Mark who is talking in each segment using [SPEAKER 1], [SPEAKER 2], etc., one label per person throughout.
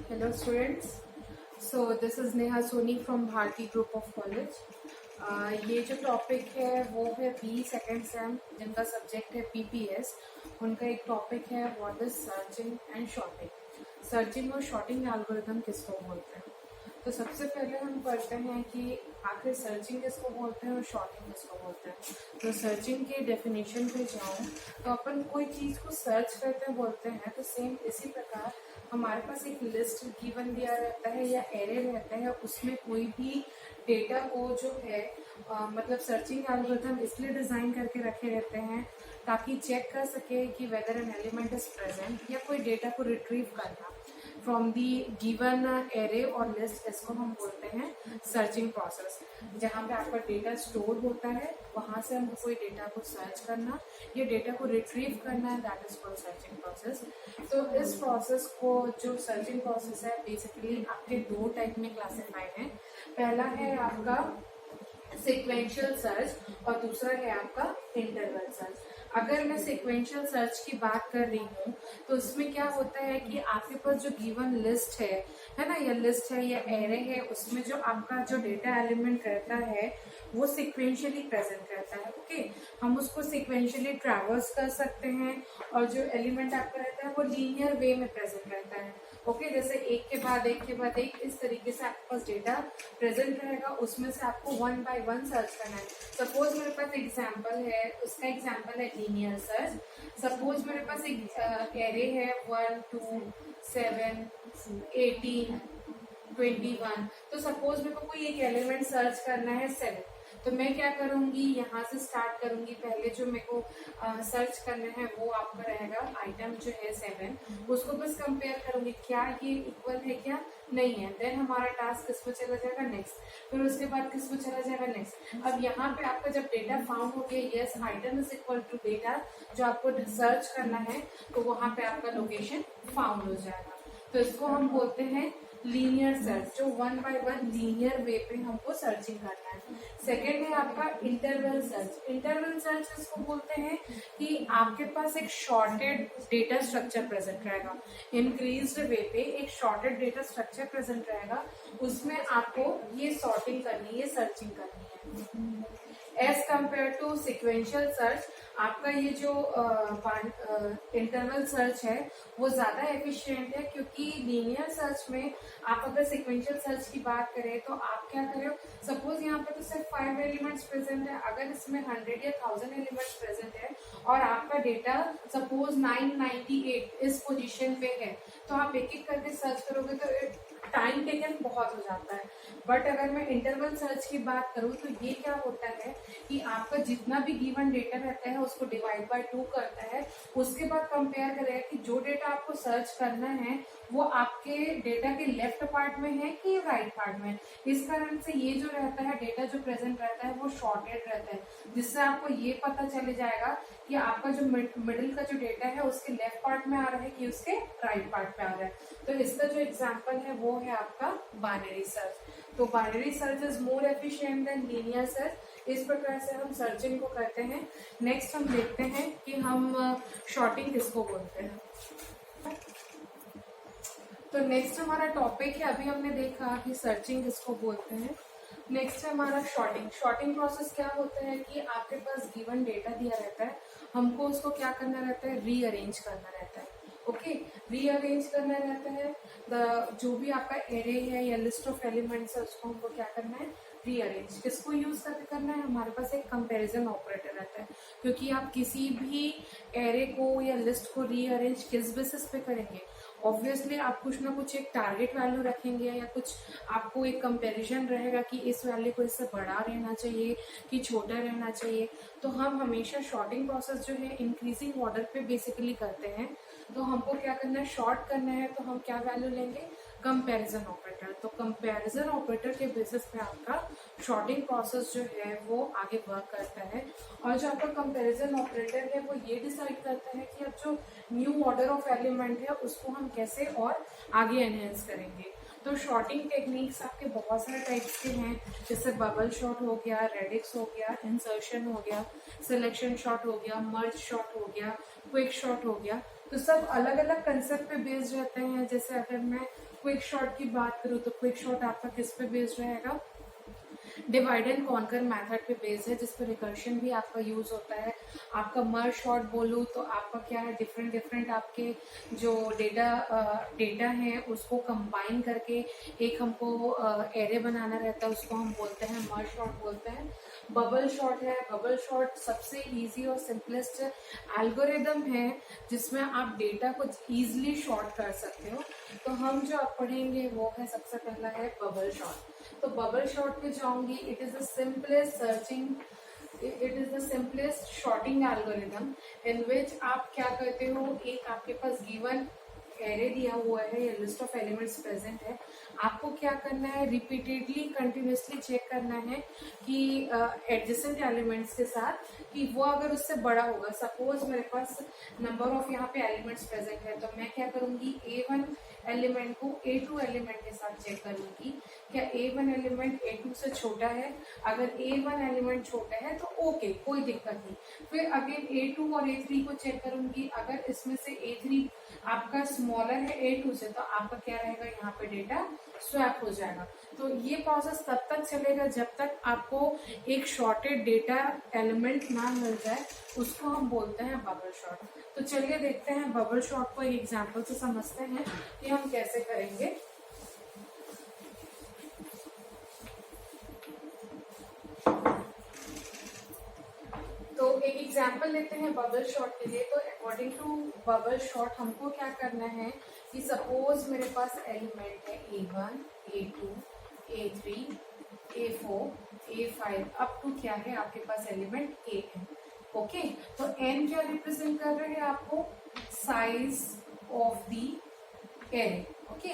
[SPEAKER 1] Hello students. So this is Neha Soni from Bharti Group of College. ये जो topic है वो है बी सेकेंड सेम जिनका सब्जेक्ट है पीपीएस। उनका एक टॉपिक है what is searching and sorting. Searching और शॉर्टिंग एल्गोरिथम किसको बोलते हैं। तो सबसे पहले हम पढ़ते हैं कि आखिर सर्चिंग किसको बोलते हैं और शॉर्टिंग किसको बोलते हैं। तो सर्चिंग के डेफिनेशन पे जाऊं तो अपन कोई चीज को सर्च करते हैं बोलते हैं, तो सेम इसी प्रकार हमारे पास एक लिस्ट गिवन दिया रहता है या एरे रहता है, उसमें कोई भी डेटा को जो है मतलब सर्चिंग एल्गोरिथम इसलिए डिजाइन करके रखे रहते हैं ताकि चेक कर सके कि whether an element is present या कोई डेटा को रिट्रीव करना फ्रॉम दी गिवन एरे और लिस्ट। इसको हम बोलते हैं सर्चिंग प्रोसेस। जहाँ पे आपका डेटा स्टोर होता है वहां से हमको कोई डेटा को सर्च करना या डेटा को रिट्रीव करना है, that is called searching process. तो इस प्रोसेस को जो सर्चिंग प्रोसेस है बेसिकली आपके दो टाइप में क्लासिफाइड है। पहला है आपका सिक्वेंशियल सर्च और दूसरा है आपका इंटरवल सर्च। अगर मैं सिक्वेंशियल सर्च की बात कर रही हूँ तो उसमें क्या होता है कि आपके पास जो गिवन लिस्ट है ना, या लिस्ट है या एरे है, उसमें जो आपका जो डेटा एलिमेंट रहता है वो सिक्वेंशियली प्रेजेंट रहता है। ओके, हम उसको सिक्वेंशियली ट्रैवर्स कर सकते हैं और जो एलिमेंट आपका रहता है वो लीनियर वे में प्रेजेंट रहता है। ओके, जैसे एक के बाद एक इस तरीके से आपके पास डेटा प्रेजेंट रहेगा, उसमें से आपको वन बाय वन सर्च करना है। सपोज मेरे पास एग्जांपल है, उसका एग्जांपल है लीनियर सर्च। सपोज मेरे पास एक एरे है 1 2 7 18 21। तो सपोज मेरे को कोई एक एलिमेंट सर्च करना है 7, तो मैं क्या करूंगी, यहाँ से स्टार्ट करूंगी। पहले जो मेरे को सर्च करना है वो आपका रहेगा आइटम जो है 7, उसको बस कंपेयर करूंगी क्या ये इक्वल है क्या नहीं है। देन हमारा टास्क किस पे चला जाएगा, नेक्स्ट। फिर उसके बाद किस पे चला जाएगा, नेक्स्ट। अब यहाँ पे आपका जब डेटा फाउंड हो गया, yes item is equal to data जो आपको सर्च करना है, तो वहां पे आपका लोकेशन फाउंड हो जाएगा। तो इसको हम बोलते हैं लीनियर सर्च, जो वन बाय वन लीनियर वे पे हमको सर्चिंग करना है। सेकेंड है आपका इंटरवल सर्च। इंटरवल सर्च इसको बोलते हैं कि आपके पास एक शॉर्टेड डेटा स्ट्रक्चर प्रेजेंट रहेगा, इंक्रीज्ड वे पे एक शॉर्टेड डेटा स्ट्रक्चर प्रेजेंट रहेगा, उसमें आपको ये सॉर्टिंग करनी है, ये सर्चिंग करनी है। As compare to sequential search, आपका ये जो इंटरवल सर्च है वो ज्यादा एफिशिएंट है, क्योंकि लीनियर सर्च में आप अगर सिक्वेंशियल सर्च की बात करें तो आप क्या करें, सपोज यहाँ पे तो सिर्फ 5 एलिमेंट्स प्रेजेंट है, अगर इसमें 100 या 1000 एलिमेंट्स प्रेजेंट है और आपका डेटा सपोज 998 इस पोजीशन पे है, तो आप एक एक करके सर्च करोगे तो टाइम टेकन बहुत हो जाता है। बट अगर मैं इंटरवल सर्च की बात करूं तो ये क्या होता है कि आपका जितना भी गिवन डेटा रहता है उसको डिवाइड बाय 2 करता है, उसके बाद कंपेयर करेगा कि जो डेटा आपको सर्च करना है वो आपके डेटा के लेफ्ट पार्ट में है कि राइट पार्ट में। इस कारण से ये जो रहता है डेटा जो प्रेजेंट रहता है वो शॉर्टेड रहता है, जिससे आपको ये पता चल जाएगा कि आपका जो मिडिल का जो डेटा है उसके लेफ्ट पार्ट में आ रहा है कि उसके राइट पार्ट में आ रहा है। तो इसका जो एग्जाम्पल है वो है आपका बाइनरी सर्च। तो binary search is more efficient then linear search. इस प्रकार से हम सर्चिंग को करते हैं। नेक्स्ट हम देखते हैं कि हम शॉर्टिंग किसको बोलते हैं। तो नेक्स्ट हमारा टॉपिक है, अभी हमने देखा कि सर्चिंग किसको बोलते हैं। नेक्स्ट है हमारा शॉर्टिंग। शॉर्टिंग प्रोसेस क्या होता है कि आपके पास गिवन डेटा दिया रहता है, हमको उसको क्या करना रहता है, रीअरेंज करना रहता है। ओके, रीअरेंज करना रहता है। जो भी आपका एरे है या लिस्ट ऑफ एलिमेंट्स है उसको हमको क्या करना है, रीअरेंज। किसको यूज करके करना है, हमारे पास एक कंपैरिजन ऑपरेटर रहता है, क्योंकि आप किसी भी एरे को या लिस्ट को रीअरेंज किस बेसिस पे करेंगे, ऑब्वियसली आप कुछ ना कुछ एक टारगेट वैल्यू रखेंगे या कुछ आपको एक कंपैरिजन रहेगा कि इस वैल्यू को इससे बड़ा रहना चाहिए कि छोटा रहना चाहिए। तो हम हमेशा शॉर्टिंग प्रोसेस जो है इंक्रीजिंग ऑर्डर पे बेसिकली करते हैं। तो हमको क्या करना है, शॉर्ट करना है, तो हम क्या वैल्यू लेंगे, कंपैरिजन ऑपरेटर। तो कंपैरिजन ऑपरेटर के बेसिस पे आपका शॉर्टिंग प्रोसेस जो है वो आगे वर्क करता है। और जो आपका कंपैरिजन ऑपरेटर है वो ये डिसाइड करता है कि अब जो न्यू ऑर्डर ऑफ एलिमेंट है उसको हम कैसे और आगे एनहेंस करेंगे। तो शॉर्टिंग टेक्निक्स आपके बहुत सारे टाइप्स के हैं, जैसे बबल शॉट हो गया, रेडिक्स हो गया, इंसर्शन हो गया, सिलेक्शन शॉट हो गया, मर्ज शॉट हो गया, क्विक शॉट हो गया। तो सब अलग अलग कंसेप्ट पे बेस्ड रहते हैं। जैसे अगर मैं क्विक शॉट की बात करूँ तो क्विक शॉट आपका किस पे बेस्ड रहेगा, डिवाइड एंड कॉन्कर मेथड पे बेस्ड है, जिसपे रिकर्शन भी आपका यूज होता है। आपका मर्ज शॉट बोलूँ तो आपका क्या है, डिफरेंट डिफरेंट आपके जो डेटा है उसको कंबाइन करके एक हमको एरे बनाना रहता है, उसको हम बोलते हैं मर्ज शॉट बोलते हैं। बबल शॉट है, बबल शॉट सबसे इजी और सिंपलेस्ट एल्गोरिदम है जिसमें आप डेटा को इजीली शॉर्ट कर सकते हो। तो हम जो अब पढ़ेंगे वो है, सबसे पहला है बबल शॉट। तो बबल शॉट पे जाऊंगी। It is the simplest sorting algorithm in which आप क्या करते हो, एक आपके पास गिवन एरे दिया हुआ है या लिस्ट ऑफ एलिमेंट्स प्रेजेंट है, आपको क्या करना है, रिपीटेडली कंटिन्यूसली चेक करना है कि एडजेसेंट एलिमेंट्स के साथ कि वो अगर उससे बड़ा होगा। सपोज मेरे पास नंबर ऑफ यहाँ पे एलिमेंट्स प्रेजेंट है, तो मैं क्या करूंगी, A1 एलिमेंट को A2 एलिमेंट के साथ चेक करूंगी, क्या A1 एलिमेंट A2 से छोटा है। अगर A1 एलिमेंट छोटा है तो ओके, कोई दिक्कत नहीं। फिर अगेन A2 और A3 को चेक करूंगी, अगर इसमें से A3 आपका स्मॉलर है A2 से, तो आपका क्या रहेगा, यहाँ पे डेटा स्वैप हो जाएगा। तो ये प्रोसेस तब तक चलेगा जब तक आपको एक शॉर्टेड डेटा एलिमेंट ना मिल जाए, उसको हम बोलते हैं बबल शॉट। तो चलिए देखते हैं बबल शॉट को एक एग्जांपल से समझते हैं कि हम कैसे करेंगे। तो एक एग्जांपल लेते हैं बबल शॉट के लिए। तो अकॉर्डिंग टू बबल शॉट हमको क्या करना है कि सपोज मेरे पास एलिमेंट है A1, A2, A3, A4, A5 up to क्या है आपके पास एलिमेंट An। ओके, तो n क्या रिप्रेजेंट कर रहे हैं आपको, size of the array. Okay,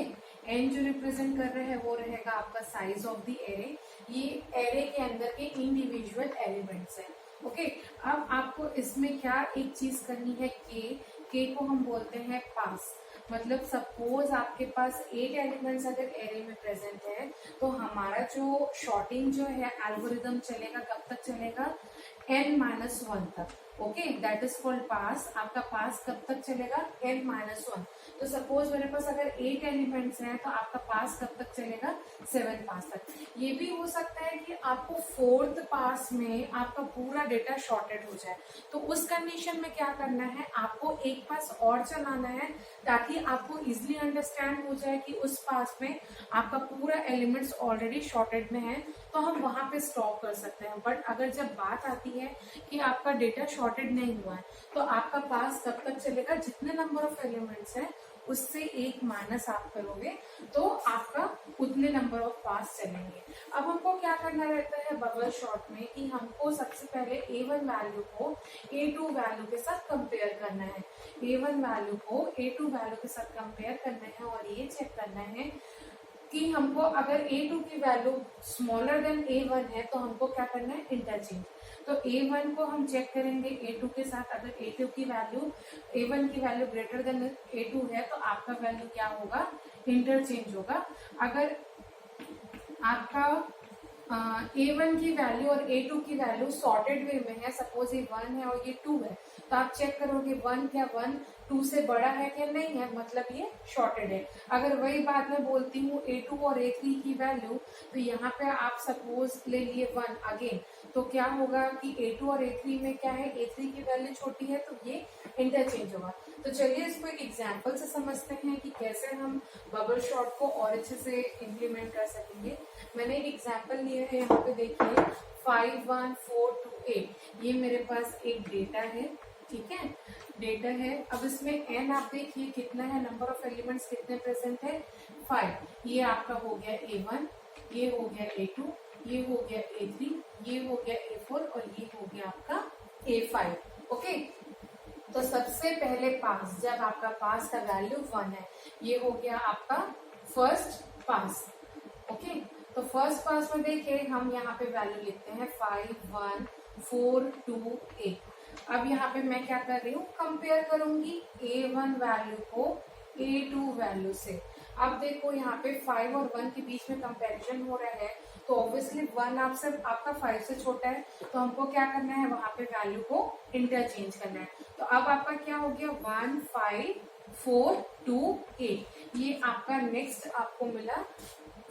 [SPEAKER 1] n जो रिप्रेजेंट कर रहे हैं वो रहेगा आपका साइज ऑफ द एरे। ये एरे के अंदर के इंडिविजुअल एलिमेंट्स हैं। ओके, अब आपको इसमें क्या एक चीज करनी है, के को हम बोलते हैं पास। मतलब सपोज आपके पास 8 एलिमेंट्स अगर एरे में प्रेजेंट है, तो हमारा जो शॉर्टिंग जो है एल्गोरिदम चलेगा, कब तक चलेगा, n-1 तक। ओके, दैट इज कॉल्ड पास। आपका पास कब तक चलेगा, n-1। तो सपोज मेरे पास अगर 8 एलिमेंट्स हैं तो आपका पास कब तक चलेगा, 7 पास तक। ये भी हो सकता है कि आपको 4th पास में आपका पूरा डेटा शॉर्टेड हो जाए, तो उस कंडीशन में क्या करना है, आपको एक पास और चलाना है ताकि आपको इजिली अंडरस्टैंड हो जाए कि उस पास में आपका पूरा एलिमेंट्स ऑलरेडी शॉर्टेड में है, तो हम वहां पे स्टॉप कर सकते हैं। बट अगर जब बात आती है कि आपका डेटा शॉर्टेड नहीं हुआ है, तो आपका पास तब तक चलेगा जितने नंबर ऑफ एलिमेंट्स हैं उससे एक माइनस आप करोगे तो आपका उतने नंबर ऑफ पास चलेंगे। अब हमको क्या करना रहता है बबल शॉट में कि हमको सबसे पहले A1 वैल्यू को A2 वैल्यू के साथ कंपेयर करना है। A1 वैल्यू को A2 वैल्यू के साथ कंपेयर करना है और ये चेक करना है कि हमको अगर A2 की वैल्यू स्मॉलर देन A1 है तो हमको क्या करना है, इंटरचेंज। तो A1 को हम चेक करेंगे A2 के साथ, अगर A2 की वैल्यू A1 की वैल्यू ग्रेटर देन A2 है तो आपका वैल्यू क्या होगा, इंटरचेंज होगा। अगर आपका A1 की वैल्यू और A2 की वैल्यू सॉर्टेड वे में है, सपोज ये 1 है और ये 2 है, तो आप चेक करोगे 1 क्या 1 2 से बड़ा है क्या नहीं है, मतलब ये शॉर्टेड है। अगर वही बात मैं बोलती हूँ A2 और A3 की वैल्यू, तो यहाँ पे आप सपोज ले लिए 1 अगेन, तो क्या होगा कि A2 और A3 में क्या है, A3 की वैल्यू छोटी है तो ये इंटरचेंज होगा। तो चलिए इसको एक एग्जाम्पल से समझते हैं कि कैसे हम बबल शॉट को और अच्छे से इम्प्लीमेंट कर सकेंगे। मैंने एक एग्जाम्पल लिया है, यहाँ पे देखिए 5 1 4 2 8, ये मेरे पास एक डेटा है, ठीक है, डेटा है। अब इसमें n आप देखिए कितना है, नंबर ऑफ एलिमेंट्स कितने प्रेजेंट है, 5। ये आपका हो गया A1, ये हो गया A2, ये हो गया A3, ये हो गया A4 और ये हो गया आपका A5। ओके, तो सबसे पहले पास, जब आपका पास का वैल्यू 1 है, ये हो गया आपका फर्स्ट पास। ओके, तो फर्स्ट पास में देखिए हम यहाँ पे वैल्यू लिखते हैं 5 1 4 2 8। अब यहाँ पे मैं क्या कर रही हूँ, कंपेयर करूंगी A1 वैल्यू को A2 वैल्यू से। अब देखो यहाँ पे 5 और 1 के बीच में कंपैरिजन हो रहा है, तो तो ऑब्वियसली 1 आपसे आपका 5 से छोटा है, तो हमको क्या करना है, वहां पे वैल्यू को इंटरचेंज करना है। तो अब आपका क्या हो गया, 1 5 4 2 8, ये आपका नेक्स्ट आपको मिला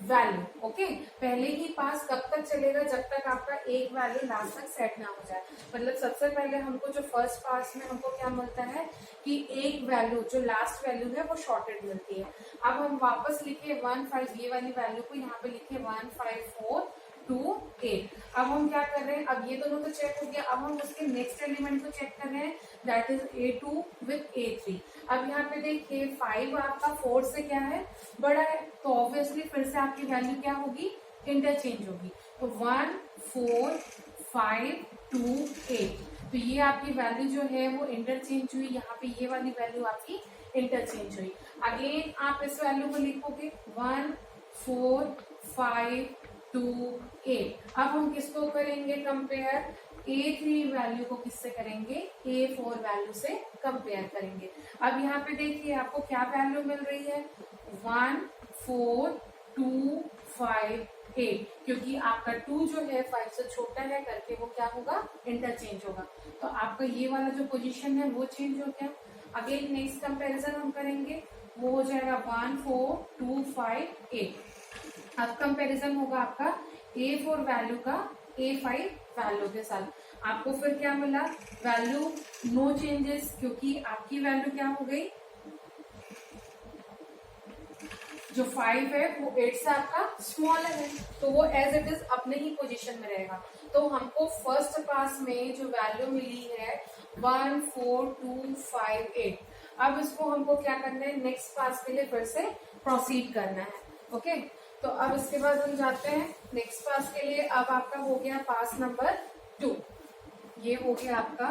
[SPEAKER 1] वैल्यू। ओके, पहले ही पास कब तक चलेगा, जब तक आपका एक वैल्यू लास्ट तक सेट ना हो जाए। मतलब सबसे पहले हमको जो फर्स्ट पास में हमको क्या मिलता है कि एक वैल्यू जो लास्ट वैल्यू है वो शॉर्टेड मिलती है। अब हम वापस लिखे 1 5, ये वाली वैल्यू को यहाँ पे लिखे 1 5 4 2 8। अब हम क्या कर रहे हैं, अब ये दोनों तो चेक हो गया, अब हम उसके नेक्स्ट एलिमेंट को चेक कर रहे हैं, that is A2 with A3। अब यहाँ पे देखिए 5 आपका 4 से क्या है, बड़ा है, तो ऑब्वियसली फिर से आपकी वैल्यू क्या होगी, इंटरचेंज होगी। तो 1 4 5 2 8, तो ये आपकी वैल्यू जो है वो इंटरचेंज हुई, यहाँ पे ये वाली वैल्यू आपकी इंटरचेंज हुई। अगेन आप इस वैल्यू को लिखोगे 1 4 5 2 8। अब हम किसको करेंगे कंपेयर, A3 वैल्यू को किससे करेंगे, A4 वैल्यू से कंपेयर करेंगे। अब यहाँ पे देखिए आपको क्या वैल्यू मिल रही है, 1 4 2 5 8, क्योंकि आपका 2 जो है 5 से छोटा है करके वो क्या होगा, इंटरचेंज होगा। तो आपका ये वाला जो पोजीशन है वो चेंज हो गया। अगेन नेक्स्ट कंपैरिजन हम करेंगे, वो हो जाएगा 1 4 2 5 8। अब कंपैरिजन होगा आपका A4 वैल्यू का A5 वैल्यू के साथ। आपको फिर क्या मिला, वैल्यू नो चेंजेस, क्योंकि आपकी वैल्यू क्या हो गई, जो 5 है वो 8 से आपका स्मॉलर है, तो वो एज इट इज अपने ही पोजीशन में रहेगा। तो हमको फर्स्ट पास में जो वैल्यू मिली है 1 4 2 5 8, अब इसको हमको क्या करना है, नेक्स्ट पास के लिए फिर से प्रोसीड करना है। ओके, तो अब इसके बाद हम जाते हैं नेक्स्ट पास के लिए। अब आपका हो गया पास नंबर 2, ये हो गया आपका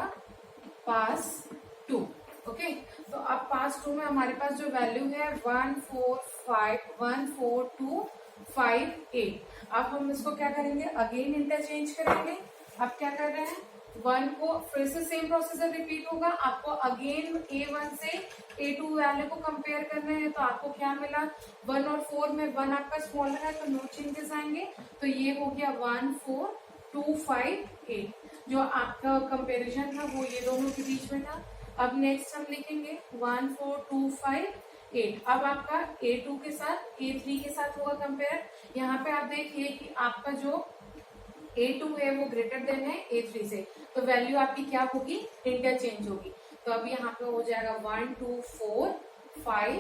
[SPEAKER 1] पास 2। ओके, तो अब पास 2 में हमारे पास जो वैल्यू है 1 4 2 5 8। अब हम इसको क्या करेंगे, अगेन इंटरचेंज करेंगे। अब क्या कर रहे हैं, 1 को फिर से सेम प्रोसीजर रिपीट होगा, आपको अगेन A1 से A2 वैल्यू को कंपेयर करना है। तो आपको क्या मिला, 1 और 4 में 1 आपका स्मॉलर है तो नो चेंजेस आएंगे, तो ये हो गया 1 4 2 5 8। जो आपका कंपेरिजन था वो ये दोनों के बीच में था। अब नेक्स्ट हम लिखेंगे 1 4 2 5 8। अब आपका A2 के साथ A3 के साथ होगा कंपेयर। यहाँ पे आप देखिए कि आपका जो A2 है वो ग्रेटर देन है A3 से, तो वैल्यू आपकी क्या होगी, इंटरचेंज होगी। तो अब यहाँ पे हो जाएगा 1 2 4 5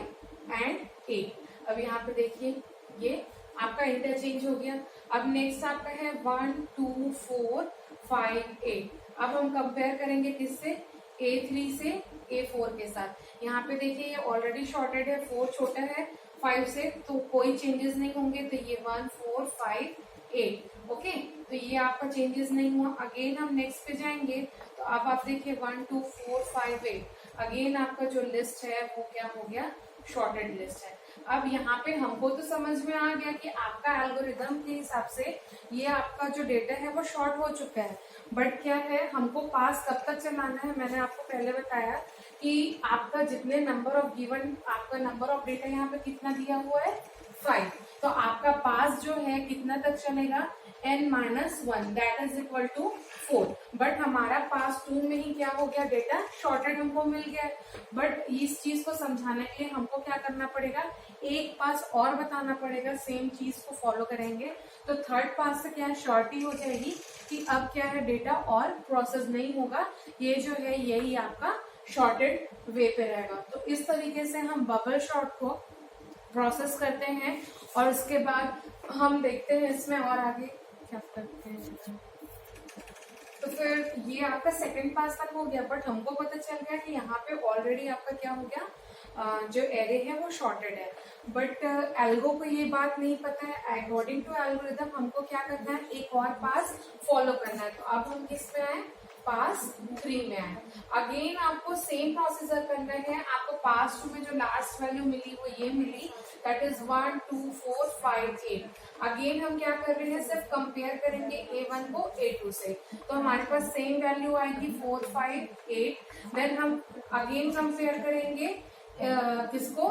[SPEAKER 1] एंड 8। अब यहाँ पे देखिए ये आपका इंटरचेंज हो गया। अब नेक्स्ट आपका है 1 2 4 5 8। अब हम कंपेयर करेंगे किससे, A3 से A4 के साथ। यहाँ पे देखिए ये ऑलरेडी शॉर्टेड है, 4 छोटा है 5 से, तो कोई चेंजेस नहीं होंगे, तो ये 1 4 5 8। ओके, तो ये आपका चेंजेस नहीं हुआ। अगेन हम नेक्स्ट पे जाएंगे, तो अब आप देखिए 1 2 4 5 8। अगेन आपका जो लिस्ट है वो क्या हो गया, शॉर्टेड लिस्ट है। अब यहाँ पे हमको तो समझ में आ गया कि आपका एल्गोरिदम के हिसाब से ये आपका जो डेटा है वो शॉर्ट हो चुका है, बट क्या है, हमको पास कब तक चलाना है। मैंने आपको पहले बताया कि आपका जितने नंबर ऑफ गिवन, आपका नंबर ऑफ डेटा यहाँ पे कितना दिया हुआ है 5, तो आपका पास जो है कितना तक चलेगा, n-1, that is equal to 4। But हमारा पास 2 में ही क्या हो गया, डेटा शॉर्टेड हमको मिल गया। बट इस चीज को समझाने के लिए हमको क्या करना पड़ेगा, एक पास और बताना पड़ेगा, सेम चीज को फॉलो करेंगे तो थर्ड पास से क्या है, शॉर्टी हो जाएगी कि अब क्या है, डेटा और प्रोसेस नहीं होगा, ये जो है यही आपका शॉर्टेड वे पे रहेगा। तो इस तरीके से हम बबल शॉर्ट को प्रोसेस करते हैं और उसके बाद हम देखते हैं इसमें और आगे क्या करते हैं। तो फिर ये आपका सेकंड पास तक हो गया, बट हमको पता चल गया कि यहाँ पे ऑलरेडी आपका क्या हो गया, जो एरे है वो शॉर्टेड है। बट एल्गो को ये बात नहीं पता है। अकॉर्डिंग टू एल्गोरिदम हमको क्या करना है, एक और पास फॉलो करना है। तो अब हम किस पे आए, पास 3 में आए। अगेन आपको सेम प्रोसीजर करना है। आपको पास 2 में जो लास्ट वैल्यू मिली वो ये मिली, दैट इज 1 2 4 5 8। अगेन हम क्या कर रहे हैं, सिर्फ कंपेयर करेंगे A1 को A2 से, तो हमारे पास सेम वैल्यू आएगी 4 5 8। देन हम अगेन कंपेयर करेंगे किसको,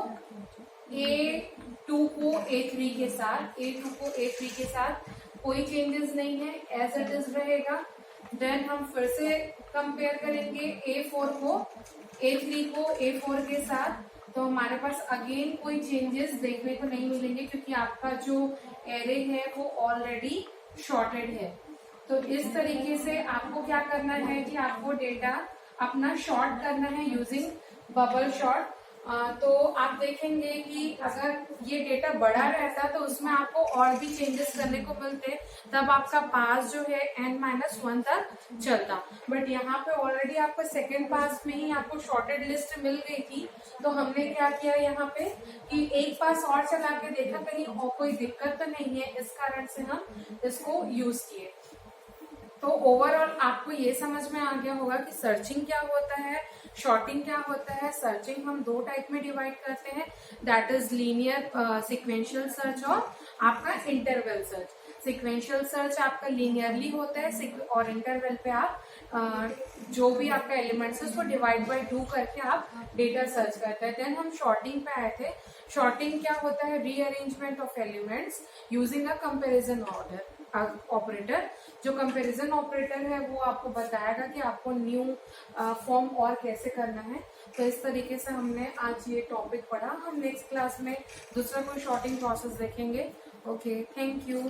[SPEAKER 1] A2 को A3 के साथ, A2 को A3 के साथ। कोई चेंजेस नहीं है, एज इट इज रहेगा। देन हम फिर से कंपेयर करेंगे A4 को, A3 को A4 के साथ, तो हमारे पास अगेन कोई चेंजेस देखने को नहीं मिलेंगे क्योंकि आपका जो एरे है वो ऑलरेडी शॉर्टेड है। तो इस तरीके से आपको क्या करना है कि आपको डेटा अपना शॉर्ट करना है यूजिंग बबल शॉर्ट। तो आप देखेंगे कि अगर ये डेटा बड़ा रहता तो उसमें आपको और भी चेंजेस करने को मिलते, तब आपका पास जो है n-1 तक चलता। बट यहाँ पे ऑलरेडी आपको सेकेंड पास में ही आपको शॉर्टेड लिस्ट मिल गई थी, तो हमने क्या किया यहाँ पे कि एक पास और चला के देखा कहीं और कोई दिक्कत तो नहीं है, इस कारण से हम इसको यूज किए। तो ओवरऑल आपको ये समझ में आ गया होगा कि सर्चिंग क्या होता है, शॉर्टिंग क्या होता है। सर्चिंग हम दो टाइप में डिवाइड करते हैं, that is linear sequential search और आपका इंटरवल सर्च। सिक्वेंशियल सर्च आपका लीनियरली होता है और इंटरवल पे आप जो भी आपका एलिमेंट्स है उसको डिवाइड बाय 2 करके आप डेटा सर्च करते हैं। देन हम शॉर्टिंग पे आए थे। शॉर्टिंग क्या होता है? Rearrangement of elements using a comparison operator. जो कंपैरिजन ऑपरेटर है वो आपको बताएगा कि आपको न्यू फॉर्म और कैसे करना है। तो इस तरीके से हमने आज ये टॉपिक पढ़ा। हम नेक्स्ट क्लास में दूसरा कोई शॉर्टिंग प्रोसेस देखेंगे। Okay, thank you.